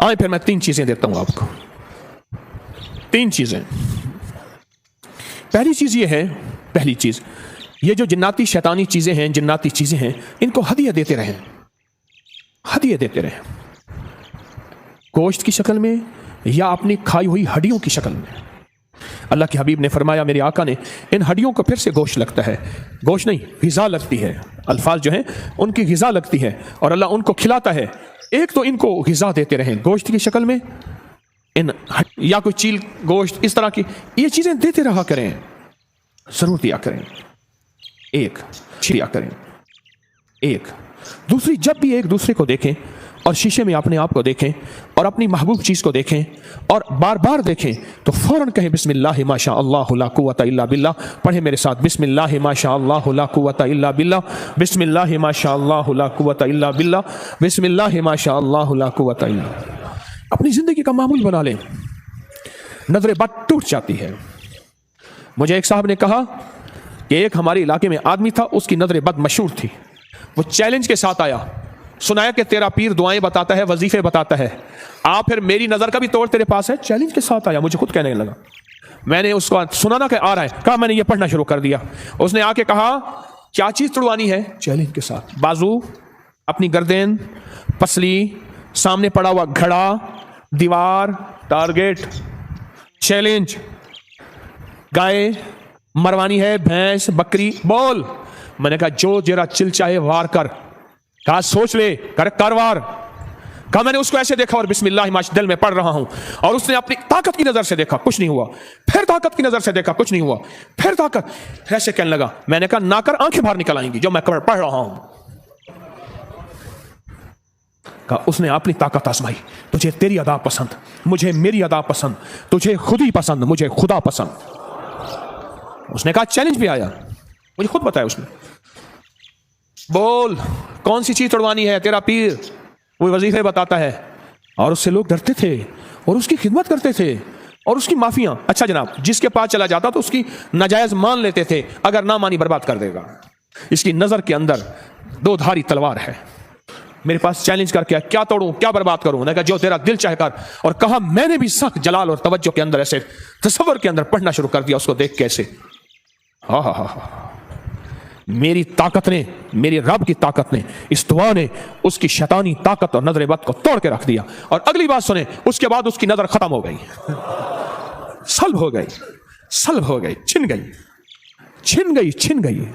आए फिर मैं 3 चीजें देता हूं आपको, 3 चीजें। पहली चीज ये है, पहली चीज ये जो जिन्नाती शैतानी चीजें हैं, जिन्नाती चीजें हैं, इनको हदिया देते रहें, हदिया देते रहें, गोश्त की शक्ल में या अपनी खाई हुई हड्डियों की शक्ल में। अल्लाह के हबीब ने फरमाया, मेरे आका ने, इन हड्डियों को फिर से गोश्त लगता है, गोश्त नहीं ग़िज़ा लगती है, अल्फाज जो हैं उनकी ग़िज़ा लगती है और अल्लाह उनको खिलाता है। एक तो इनको ग़िज़ा देते रहें गोश्त की शक्ल में, या कोई चील गोश्त इस तरह की, ये चीज़ें देते रहा करें, ज़रूर दिया करें। एक दिया करें। एक दूसरी, जब भी एक दूसरे को देखें और शीशे में अपने आप को देखें और अपनी महबूब चीज़ को देखें और बार बार देखें तो फ़ौरन कहें बिस्मिल्लाह माशा अल्लाह ला कुव्वता इल्ला बिल्लाह। पढ़े मेरे साथ, बिस्मिल्लाह माशा अल्लाह ला कुव्वता इल्ला बिल्लाह, बिस्मिल्लाह माशा अल्लाह ला कुव्वता इल्ला बिल्लाह, बिस्मिल्लाह माशा अल्लाह ला कुव्वता इल्ला। अपनी ज़िंदगी का मामूल बना लें, नज़र बद टूट जाती है। मुझे एक साहब ने कहा कि एक हमारे इलाके में आदमी था, उसकी नज़र बद मशहूर थी। वो चैलेंज के साथ आया, सुनाया कि तेरा पीर दुआएं बताता है, वजीफे बताता है, आ फिर मेरी नज़र का भी तोड़ तेरे पास है। चैलेंज के साथ आया, मुझे खुद कहने लगा। मैंने उसको सुना ना कि आ रहा है, कहा, मैंने ये पढ़ना शुरू कर दिया। उसने आके कहा, क्या चीज़ तुड़वानी है? चैलेंज के साथ, बाजू, अपनी गर्दन, पसली, सामने पड़ा हुआ घड़ा, दीवार, टारगेट, चैलेंज। गाय मरवानी है, भैंस, बकरी, बोल। मैंने कहा, जो जरा चिल चाहे वार कर। कहा, सोच ले, कर वार। कहा, मैंने उसको ऐसे देखा और बिस्मिल्लाह माशा दिल में पढ़ रहा हूं, और उसने अपनी ताकत की नजर से देखा, कुछ नहीं हुआ। फिर ताकत की नजर से देखा, कुछ नहीं हुआ। फिर ताकत, ऐसे कहने लगा। मैंने कहा, ना कर, आंखें बाहर निकल आएंगी जो मैं पढ़ रहा हूं। कहा, उसने अपनी ताकत आजमाई। तुझे तेरी अदा पसंद, मुझे मेरी अदा पसंद, तुझे खुद ही पसंद, मुझे खुदा पसंद। उसने कहा, चैलेंज भी आया, मुझे खुद बताया उसने। बोल, कौन सी चीज तोड़वानी है? तेरा पीर वो वजीफे बताता है। और उससे लोग डरते थे और उसकी खिदमत करते थे और उसकी माफियां। अच्छा जनाब, जिसके पास चला जाता तो उसकी नाजायज मान लेते थे, अगर ना मानी बर्बाद कर देगा। इसकी नजर के अंदर 2 धारी तलवार है। मेरे पास चैलेंज करके, क्या तोड़ूं, क्या बर्बाद करूं? मैंने कहा, जो तेरा दिल चाहे कर। और कहा, मैंने भी सख्त जलाल और तवज्जो के अंदर, ऐसे तसव्वुर के अंदर पढ़ना शुरू कर दिया उसको देख कैसे। मेरी ताकत ने, मेरे रब की ताकत ने, इस दुआ ने उसकी शैतानी ताकत और नजर बद को तोड़ के रख दिया। और अगली बात सुने, उसके बाद उसकी नजर खत्म हो गई, सल्ब हो गई, सल्ब हो गई, छिन गई, छिन गई, छिन गई।